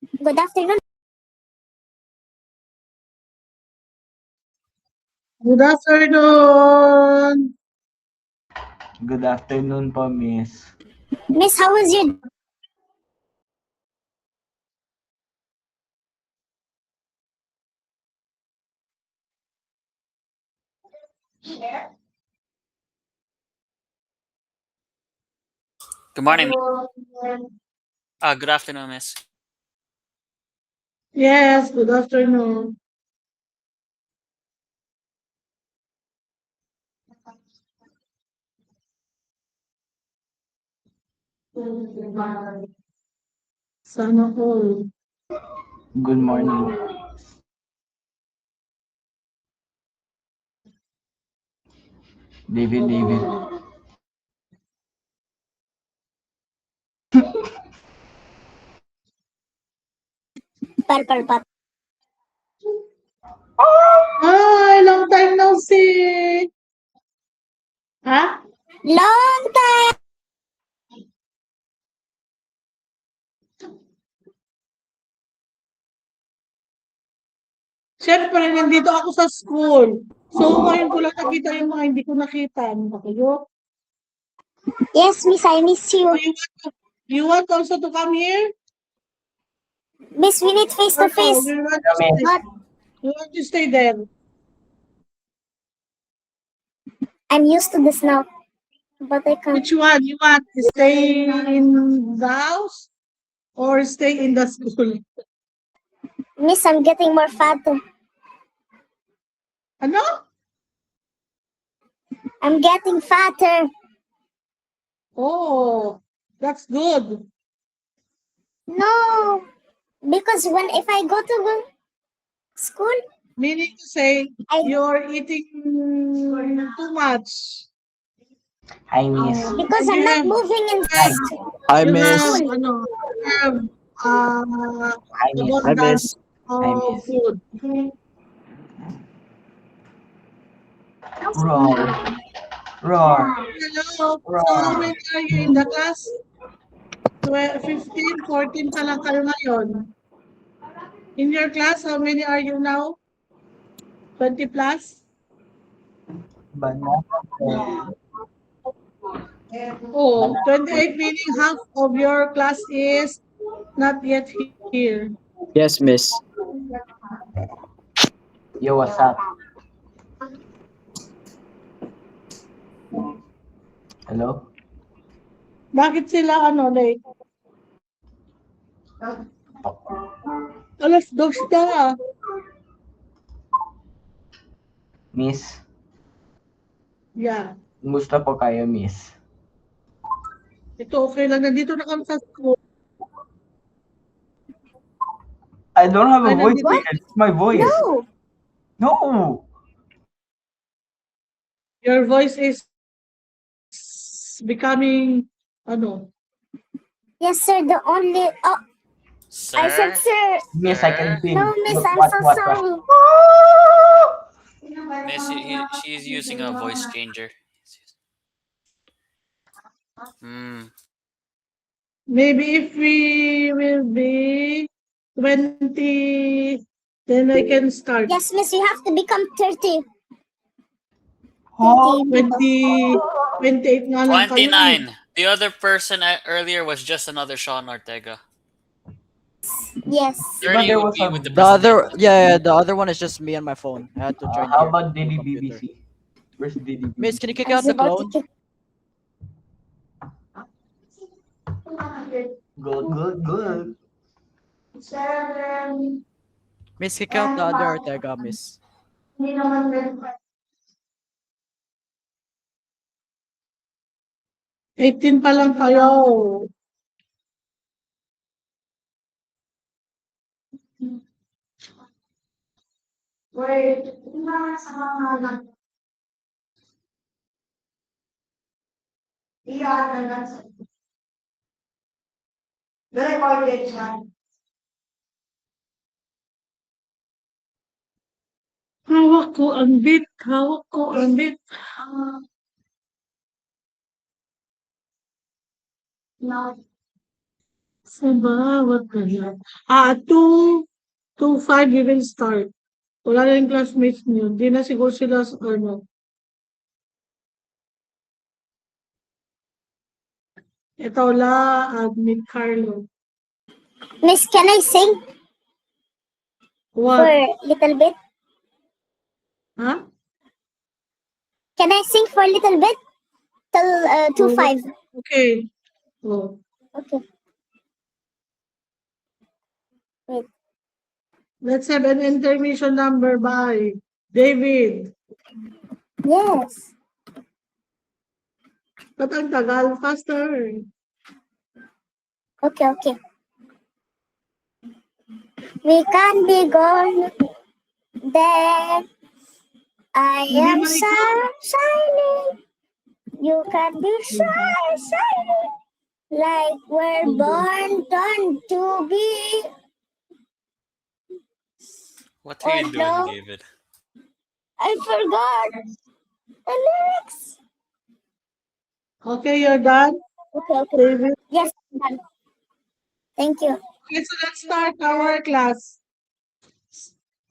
Good afternoon. Good afternoon. Good afternoon po, Miss. Miss, how was your Good morning. Good afternoon, Miss. Yes, good afternoon. Sana all. Good morning. David. purple pot? Hi, long time no see. Ha? Long time. Siyempre, nandito ako sa school. So, ngayon ko lang nakita yung mga hindi ko nakita. Ano ba kayo? Yes, Miss, I miss you. So, you want also to come here? Miss, we need face to Or no, face. you want to stay there? I'm used to the snow, but I can't. Which one? You want to stay in the house or stay in the school? Miss, I'm getting more fat. Ano? I'm getting fatter. Oh, that's good. No, because if I go to school, Meaning to say, I you're eating too much. Hi, Miss. because I'm not moving in Hi, You Miss. have, ano, have, Hi, Miss. Hi, Miss. Hi, Miss. food. Roar. Hello. So, how many are you in the class? 15, 14 pa lang kayo ngayon. In your class, how many are you now? 20 plus? Banana. Oh, 28 meaning half of your class is not yet here. Yes, Miss. Yo, what's up? Hello? Bakit sila late? Alas 2 na. Miss, Yeah. musta po kayo, Miss? Ito okay lang. Nandito na kami sa school. I don't have a Ay, voice. nandito. It's my voice. no. No. Your voice is becoming, Yes, sir. The only Sir. I said, sir. Miss, I can sing. No, Miss, Look, I'm what, so what? sorry. Miss, she's using a voice changer. maybe if we will be 20, then I can start. Yes, Miss, you have to become 30. Oh, 20, 28 nga lang kayo. 29. The other person earlier was just another Sean Ortega. Yes. 30 there would was be a- with the The other, president. the other one is just me and my phone. I had to join how here about through Diddy computer. BBC? Where's Diddy BBC? Miss, can you kick I out was the about clone? to kick. Good. Miss, kick out the other Ortega, Miss. Eighteen pa lang kayo. Wait, hawak ko ang bit. Diba? What the hell? 2 to 5 you will start. Wala na yung classmates niyo. Di na siguro sila sa ano. Ito la, admit Carlo. Miss, can I sing for What? a little bit? Ha? Can I sing for a little bit? Till 2-5. Okay. Oh. Okay. Let's have an intermission number by David. Yes. Ba't ang tagal? Faster. Okay, okay. We can be gone there. I Hindi am mo ikaw. shining. You can be shining. Like we're born to be. What are you Oh, doing, no. David? I forgot the lyrics. Okay, you're done, Okay, okay. David? Yes, I'm done. Thank you. Okay, so let's start our class.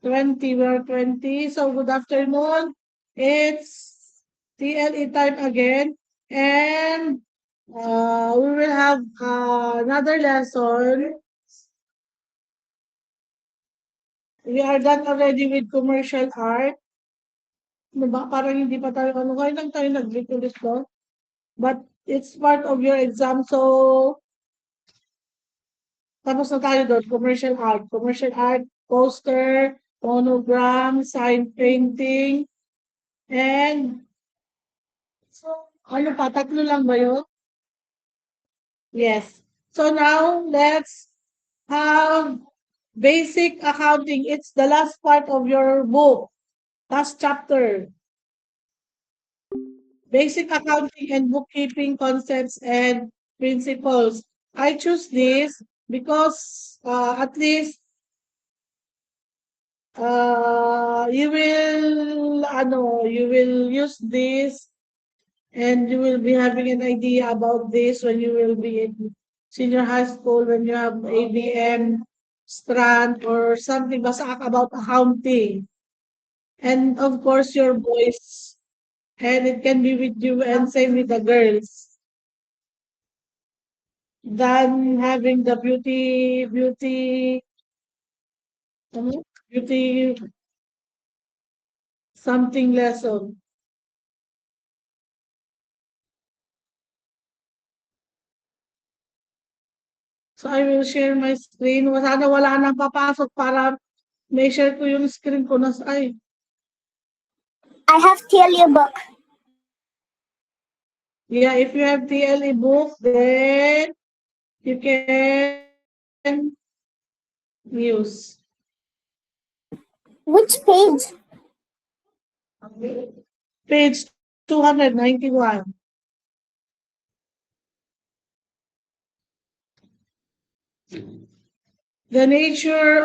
20, we're 20. So good afternoon. It's TLE time again. And we will have another lesson. We are done already with commercial art. Ano ba? Parang hindi pa tayo, kaya lang tayo nag-ritulis doon. But it's part of your exam. So, tapos na tayo doon, commercial art. Commercial art, poster, monogram, sign painting, and so, ano pa, tatlo lang ba yun? Yes. So now, let's have basic accounting. It's the last part of your book, last chapter. Basic accounting and bookkeeping concepts and principles. I choose this because at least you will use this and you will be having an idea about this when you will be in senior high school, when you have ABM strand or something basta about accounting. And of course your boys, and it can be with you and same with the girls. Than having the beauty something lesson. So I will share my screen. Sana wala nang papasok para may share ko yung screen ko na ay. I have TLU book. Yeah, if you have TLE book, then you can use. Which page? Page 291. The nature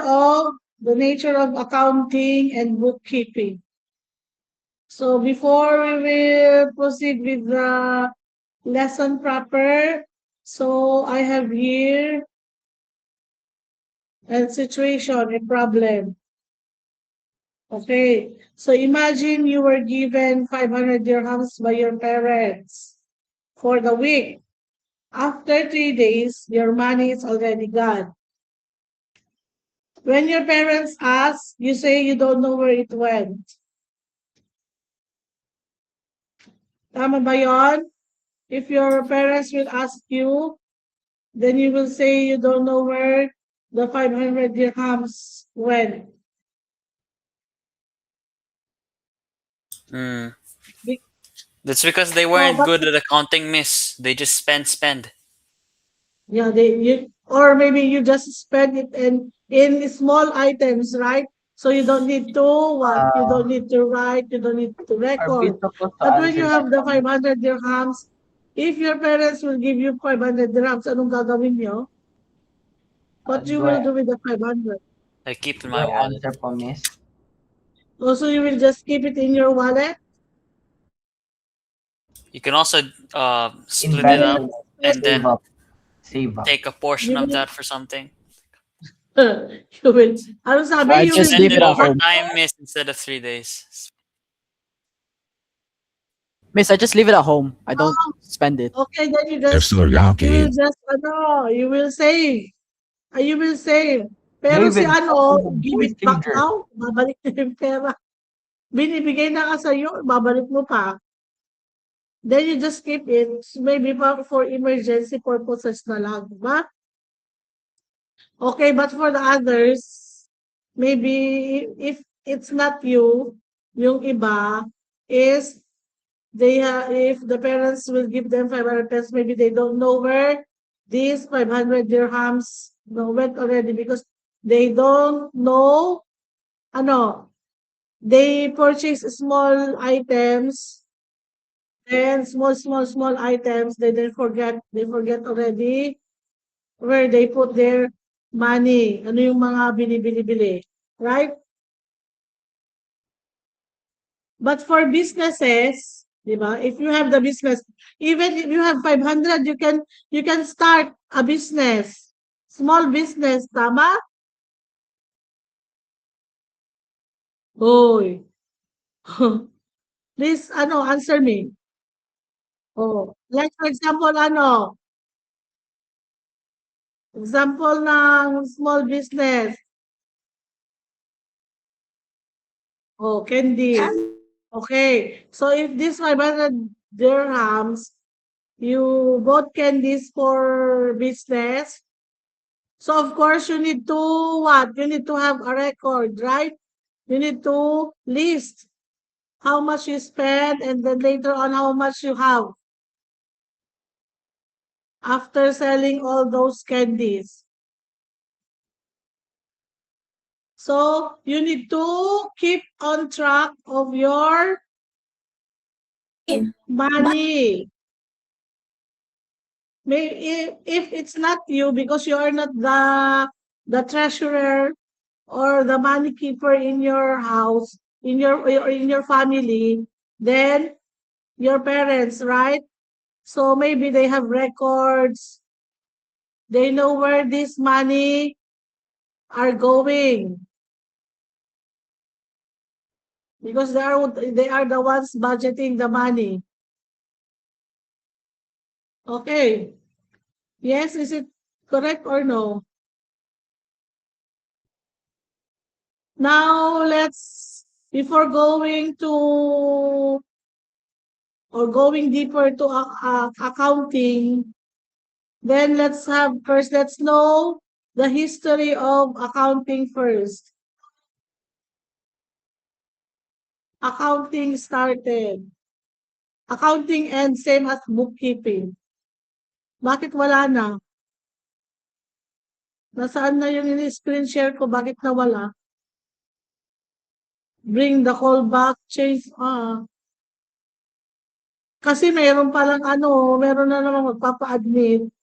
of accounting and bookkeeping. So before we will proceed with the lesson proper, so I have here a situation, a problem. Okay, so imagine you were given 500 dirhams by your parents for the week. After 3 days, your money is already gone. When your parents ask, you say you don't know where it went. Tama ba yun? If your parents will ask you, then you will say you don't know where the 500 dirhams went. Hmm. Be- That's because they weren't but- good at accounting, miss. They just spend. Yeah, or maybe you just spend it in small items, right? So you don't need to you don't need to write, you don't need to Are we record. supposed to But when you answer have the that? 500 dirhams, if your parents will give you 500 dirhams, anong gagawin nyo? What you Do will I- do with the 500? I keep in Do my I wallet. answer po, miss? Also, you will just keep it in your wallet? You can also split Invest it up and save then up. Save up. take a portion You of will- that for something. You will, ano sabi? I You just will Send leave give it it at over home. time, miss, instead of 3 days. Miss, I just leave it at home. I don't spend it. Okay, then you They're just, still you will just, you will save. You will save. Pero si David, give it back messenger. now, babalik na yung pera. Binibigay na ka sa'yo, babalik mo pa. Then you just keep it, maybe for emergency purposes na lang, diba? Okay, but for the others, maybe if it's not you, yung iba is if the parents will give them 500 pesos, maybe they don't know where these 500 dirhams went already because they don't know, they purchase small items and small items, they forget already where they put their money. Ano yung mga binibili-bili, right? But for businesses, diba? If you have the business, even if you have 500, you can start a business. Small business, tama? Oy. Please, answer me. Oh, like for example, example ng small business. Oh, candy. Okay. So if this 500 dirhams, you bought candies for business. So of course you need to what? You need to have a record, right? You need to list how much you spend and then later on how much you have after selling all those candies. So you need to keep on track of your money. Maybe if it's not you because you are not the treasurer or the money keeper in your house, in your family, then your parents, right? So maybe they have records. They know where this money are going because they are the ones budgeting the money. Okay. Yes, is it correct or no? Now before going to or going deeper to accounting, then let's know the history of accounting first. Accounting started. Accounting and same as bookkeeping. Bakit wala na? Nasaan na yung screen share ko? Bakit nawala? Bring the call back, change. Kasi meron palang meron na naman magpapa-admit.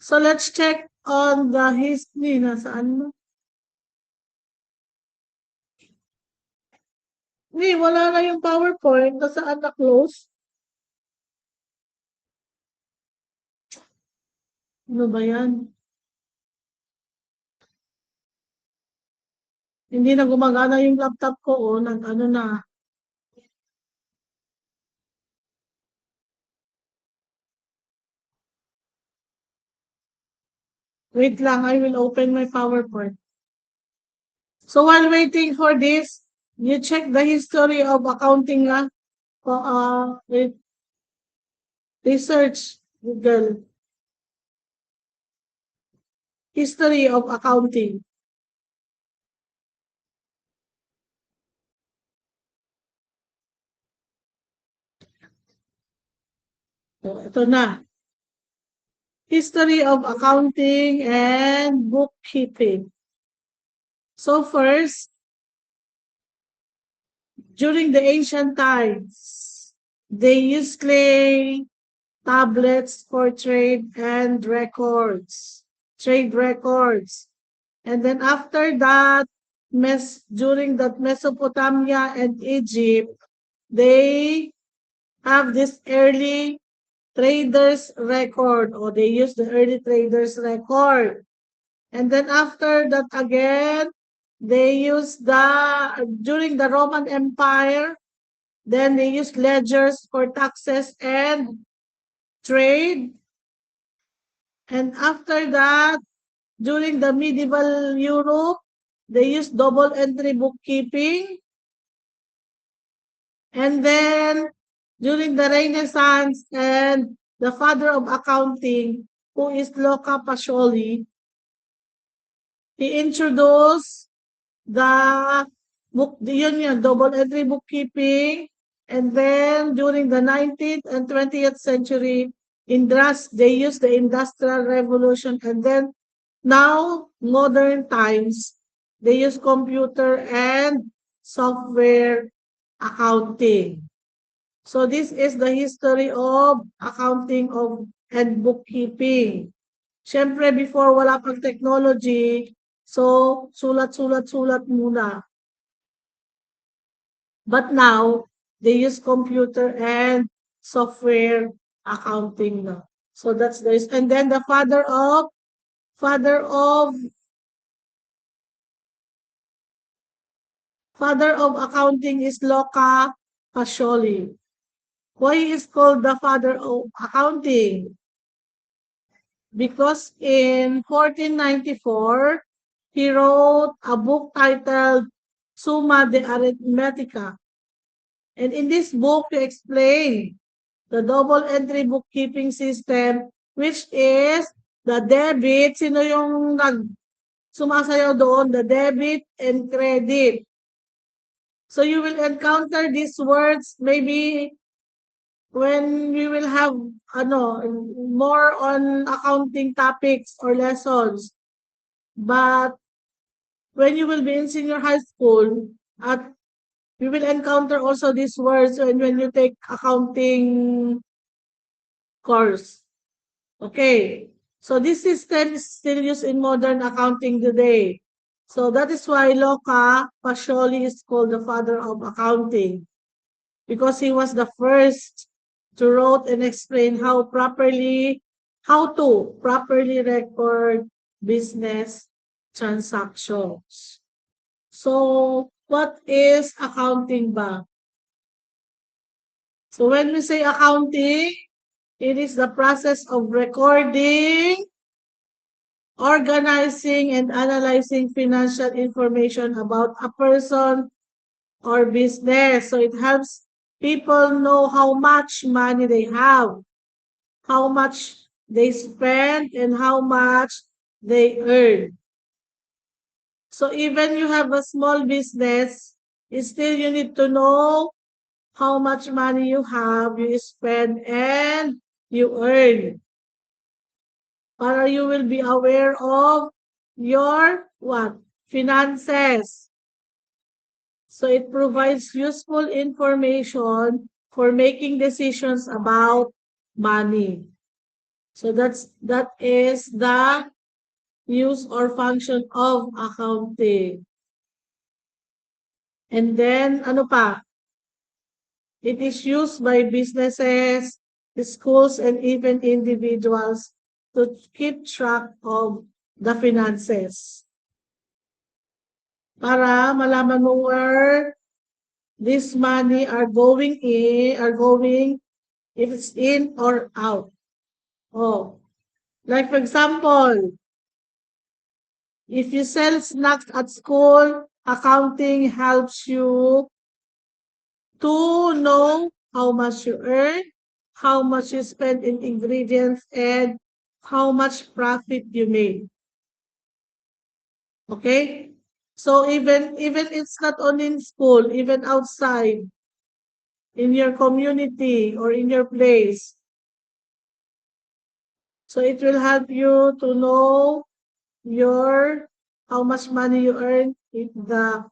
So let's check on the history. Nasaan mo? Wala na yung PowerPoint. Nasaan na close? Ano ba yan? Hindi na gumagana yung laptop ko. Nag-ano na. Wait lang, I will open my PowerPoint. So while waiting for this, you check the history of accounting with research Google. History of accounting. So ito na. History of accounting and bookkeeping. So first, during the ancient times, they used clay tablets for trade records. And then after that, during that Mesopotamia and Egypt, they have this early traders record, or they use the early traders record. And then after that again, they use during the Roman Empire, then they use ledgers for taxes and trade. And after that, during the medieval Europe, they used double entry bookkeeping. And then during the Renaissance and the father of accounting, who is Luca Pacioli, he introduced the double entry bookkeeping. And then during the 19th and 20th century, they used the Industrial Revolution. And then now, modern times, they use computer and software accounting. So this is the history of accounting and bookkeeping. Siyempre, before wala pang technology, so sulat muna. But now, they use computer and software accounting na. So that's this. And then the father of accounting is Luca Pacioli. Why is called the father of accounting? Because in 1494, he wrote a book titled Summa de Arithmetica. And in this book, he explained the double entry bookkeeping system, which is the debit. Sino yung sumasayaw doon? The debit and credit. So you will encounter these words maybe when we will have more on accounting topics or lessons. But when you will be in senior high school, you will encounter also these words when you take accounting course. Okay. So this system is still used in modern accounting today. So that is why Luca Pacioli is called the father of accounting, because he was the first to write and explain how to properly record business transactions. So what is accounting ba? So when we say accounting, it is the process of recording, organizing, and analyzing financial information about a person or business. So it helps people know how much money they have, how much they spend, and how much they earn. So even you have a small business, still you need to know how much money you have, you spend, and you earn. Para you will be aware of your finances. So it provides useful information for making decisions about money. So that is the use or function of accounting. And then ano pa? It is used by businesses, schools, and even individuals to keep track of the finances. Para malaman mo where this money are going, if it's in or out. Oh, like for example, if you sell snacks at school, accounting helps you to know how much you earn, how much you spend in ingredients, and how much profit you made. Okay? So even it's not only in school, even outside, in your community or in your place. So it will help you to know how much money you earn, the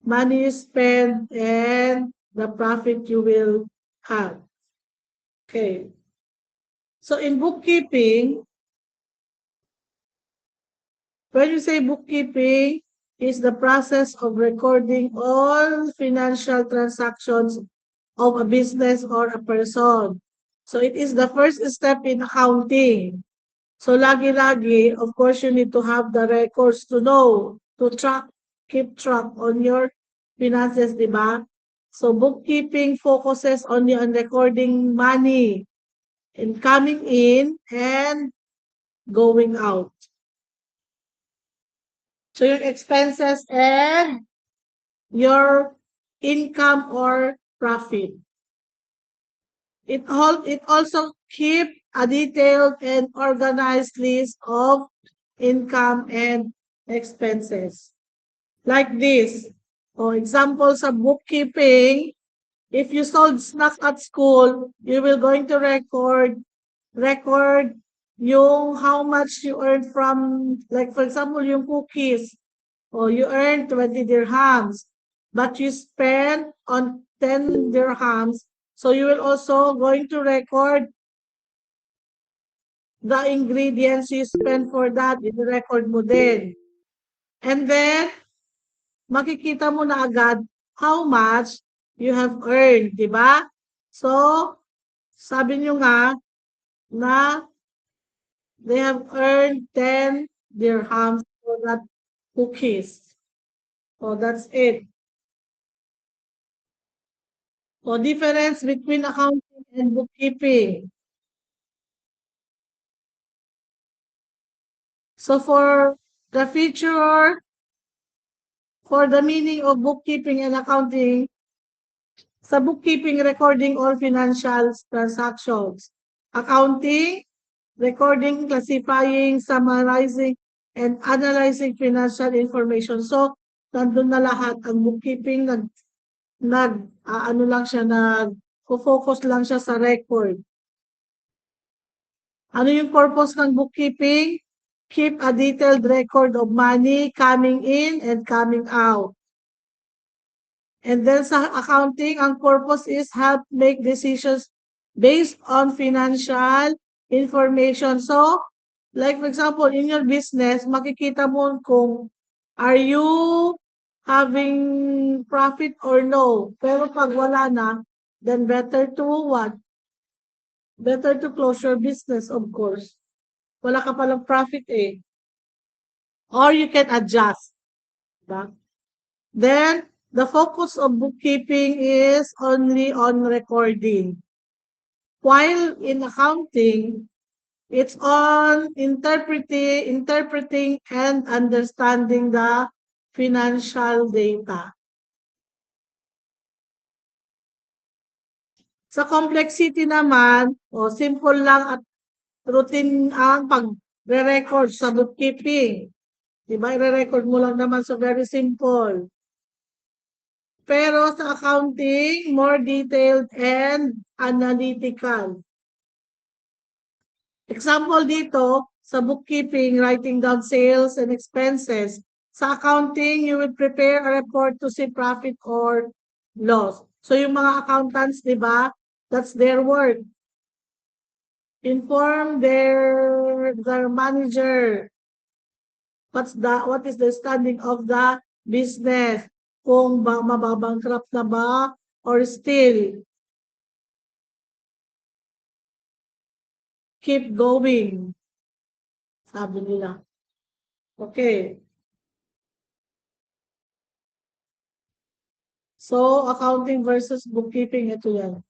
money you spend, and the profit you will have. Okay. So in bookkeeping, when you say bookkeeping, is the process of recording all financial transactions of a business or a person. So it is the first step in accounting. So lagi-lagi, of course, you need to have the records to know, to track, keep track on your finances, di ba? So bookkeeping focuses only on recording money and coming in and going out. So your expenses and your income or profit. It also keep a detailed and organized list of income and expenses. Like this. For example, sa bookkeeping, if you sold snacks at school, you will going to record yung how much you earned from, like for example, yung cookies. Or you earned 20 dirhams, but you spent on 10 dirhams. So you will also going to record the ingredients you spent for that. I-record mo din. And then, makikita mo na agad how much you have earned, di ba? So, sabi nyo nga na they have earned 10 dirhams for that cookies. So, that's it. So, difference between accounting and bookkeeping. So, for the future, for the meaning of bookkeeping and accounting, sa bookkeeping, recording all financial transactions. Accounting, recording, classifying, summarizing, and analyzing financial information. So, nandun na lahat. Ang bookkeeping, ano lang siya, focus lang siya sa record. Ano yung purpose ng bookkeeping? Keep a detailed record of money coming in and coming out. And then sa accounting, ang purpose is help make decisions based on financial information. So, like for example, in your business, makikita mo kung are you having profit or no. Pero pag wala na, then better to what? Better to close your business, of course. Wala ka palang profit eh. Or you can adjust. Diba? Then, the focus of bookkeeping is only on recording. While in accounting, it's on interpreting and understanding the financial data. Sa complexity naman, simple lang at routine ang pag-record sa bookkeeping. Diba? I-record mo lang naman, so very simple. Pero sa accounting, more detailed and analytical. Example dito, sa bookkeeping, writing down sales and expenses. Sa accounting, you will prepare a report to see profit or loss. So yung mga accountants, di ba, that's their work. Inform their manager. What is the standing of the business? Kung mababankrupt na ba or still keep going. Sabi nila. Okay. So, accounting versus bookkeeping, ito yan.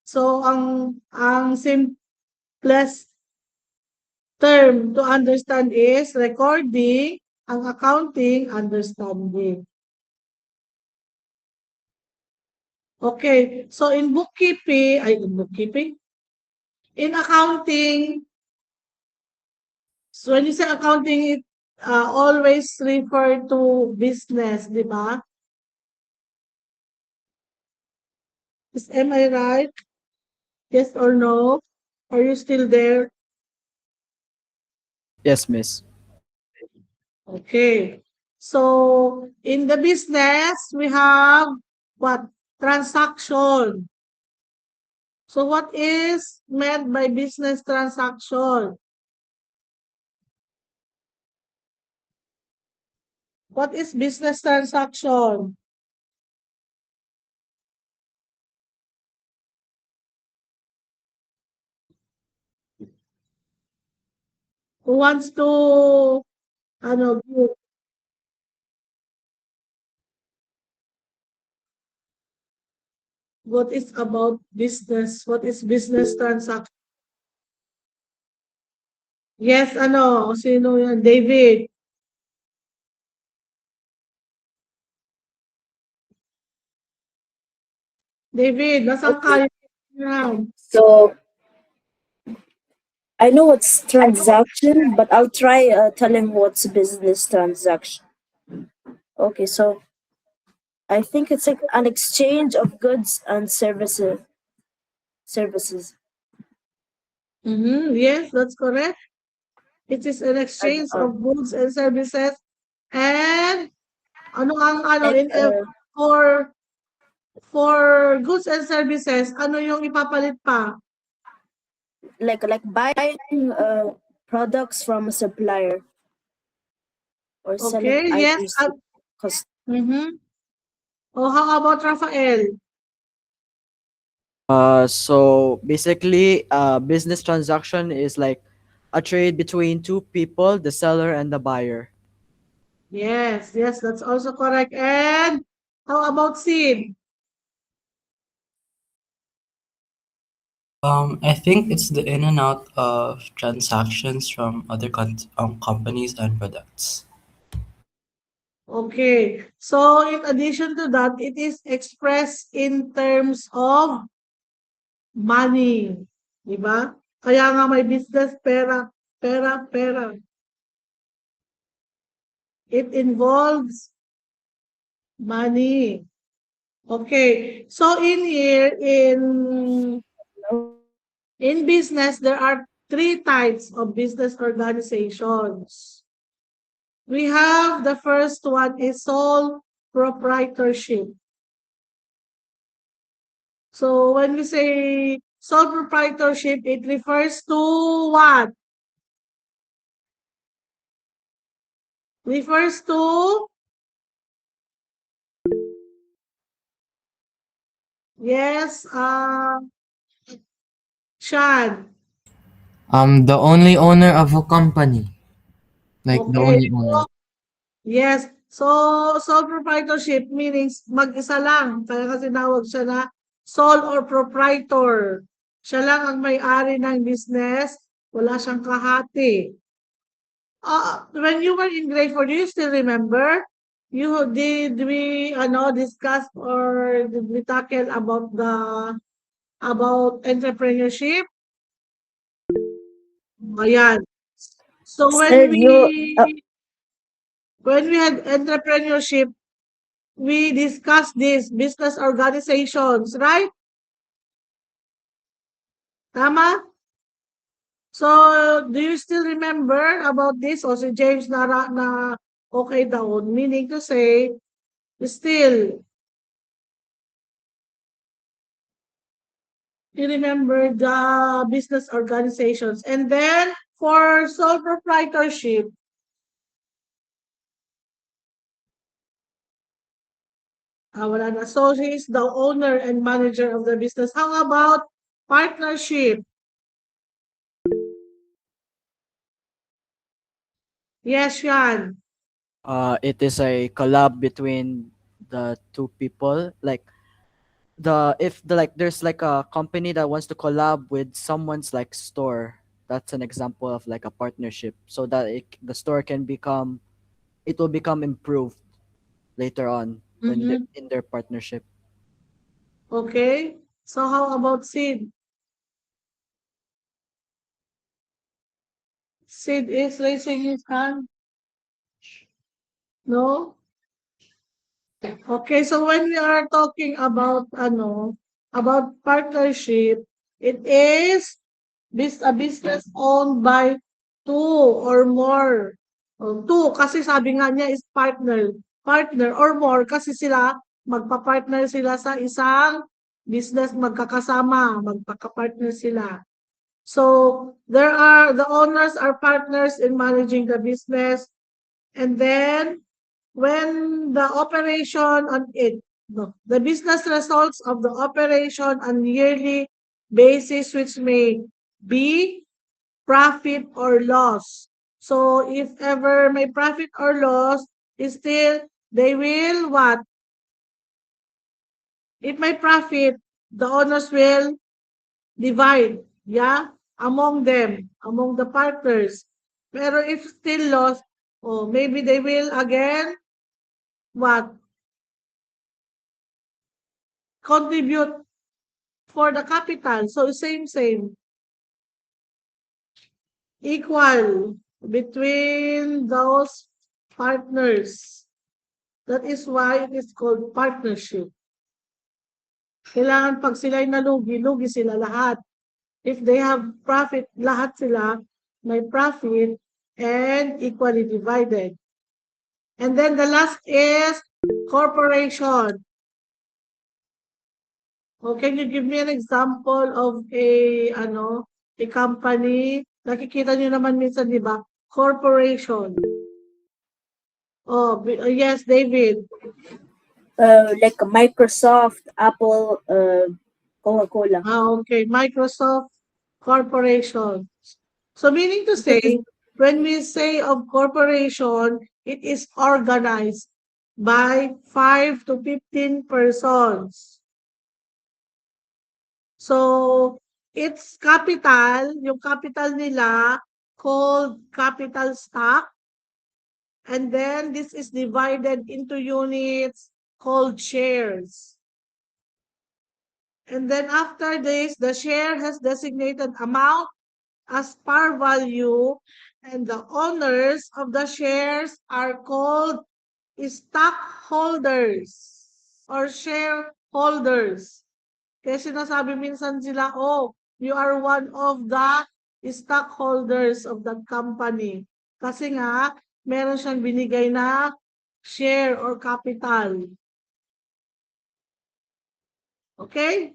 So, ang simplest term to understand is recording, ang accounting, understanding. Okay, so in accounting, so when you say accounting, it always refer to business, di ba? Am I right? Yes or no? Are you still there? Yes, miss. Okay. So, in the business, we have what? Transaction. So, what is meant by business transaction? What is business transaction? Who wants to, give? What is about business? What is business transaction? Yes, sino yan? David. David, nasaan ka? Yan. So I know what's transaction, but I'll try telling what's business transaction. Okay, so I think it's like an exchange of goods and services. Yes, that's correct. It is an exchange of goods and services. And Like, for goods and services, ano yung ipapalit pa? like buying products from a supplier or selling Okay, yes. items to customers. Oh, how about Rafael? So basically, business transaction is like a trade between two people, the seller and the buyer. Yes, that's also correct. And how about Sid? I think it's the in and out of transactions from other companies and products. Okay. So in addition to that, it is expressed in terms of money. Diba? Kaya nga may business, pera, pera, pera. It involves money. Okay. So in here, in business, there are 3 types of business organizations. We have the first one is sole proprietorship. So when we say sole proprietorship, it refers to what? Refers to? Yes, Sean. The only owner of a company. Like the Okay. only owner. Yes. So, sole proprietorship means mag-isa lang. Kaya kasi tinawag siya na sole or proprietor. Siya lang ang may-ari ng business. Wala siyang kahati. When you were in grade 4, do you still remember? Did we discuss or did we tackle about entrepreneurship? Ayan. So Sir, when we had entrepreneurship, we discussed this business organizations, right? Tama? So, do you still remember about this? O si James na okay daw. Meaning to say, still, you remember the business organizations. And then, for sole proprietorship, wala na. So, he is the owner and manager of the business. How about partnership? Yes, Sean. It is a collab between the two people. Like there's like a company that wants to collab with someone's like store. That's an example of like a partnership, so that the store it will become improved later on in their partnership. Okay. So, how about Sid? Sid is raising his hand. No? Okay, so when we are talking about about partnership, it is a business owned by two or more. Two kasi sabi nga niya is partner or more kasi sila magpa-partner sila sa isang business, magkakasama, magpaka-partner sila. So the owners are partners in managing the business, and then when the operation the business results of the operation on yearly basis, which may be profit or loss. So if ever may profit or loss, still they will what? If may profit, the owners will divide, yeah, among them, among the partners. Pero if still loss, oh, maybe they will again what? Contribute for the capital. So same. Equal between those partners. That is why it is called partnership. Kailangan pag sila'y nalugi, lugi sila lahat. If they have profit, lahat sila may profit and equally divided. And then the last is corporation. Oh, can you give me an example of a company? Nakikita niyo naman minsan, di ba? Corporation. Oh, yes, David. Like Microsoft, Apple, Coca-Cola. Okay. Microsoft Corporation. So meaning to say, when we say of corporation, it is organized by 5 to 15 persons. So, its capital, yung capital nila, called capital stock. And then, this is divided into units called shares. And then, after this, the share has designated amount as par value, and the owners of the shares are called stockholders or shareholders. Kaya sinasabi minsan sila, oh, you are one of the stockholders of that company. Kasi nga, meron siyang binigay na share or capital. Okay?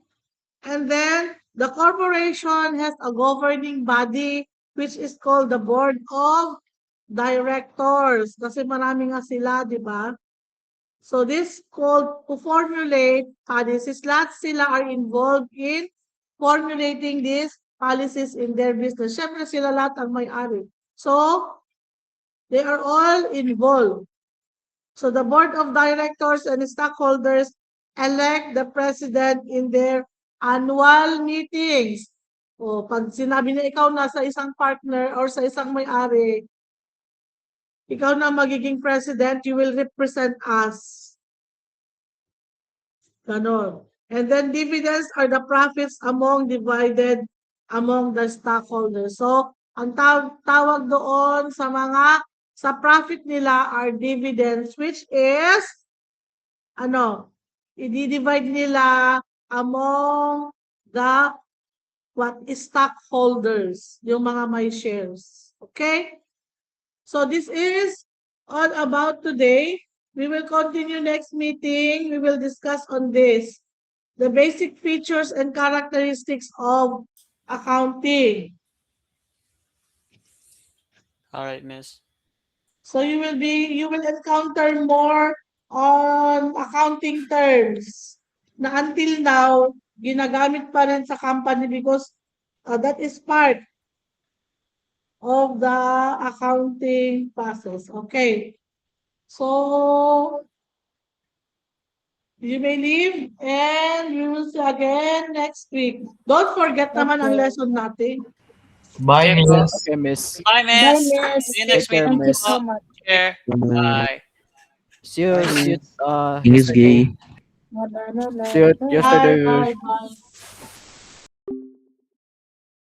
And then, the corporation has a governing body which is called the board of directors. Kasi marami nga sila, di ba? So this called to formulate policies. Lahat sila are involved in formulating these policies in their business. Siyempre sila lahat ang may-ari. So they are all involved. So the board of directors and stockholders elect the president in their annual meetings. O pag sinabi na ikaw na sa isang partner or sa isang may-ari, ikaw na magiging president, you will represent us. Ganon. And then dividends are the profits divided among the stockholders. So, ang tawag doon sa profit nila are dividends, which is, i-divide nila among the stockholders, yung mga may shares. Okay? So this is all about today. We will continue next meeting. We will discuss on this, the basic features and characteristics of accounting. All right, Miss. So you will encounter more on accounting terms na until now, ginagamit pa rin sa company because that is part of the accounting process. Okay. So, you may leave and we will see again next week. Don't forget naman ang lesson natin. Bye, Okay, Miss. Okay, Miss. Bye, Bye, Miss. Miss. See you next Take care, week. Thank you Miss. so much. Care. Bye. See you He's yesterday. gay. La, la, la, See you la. yesterday. Bye.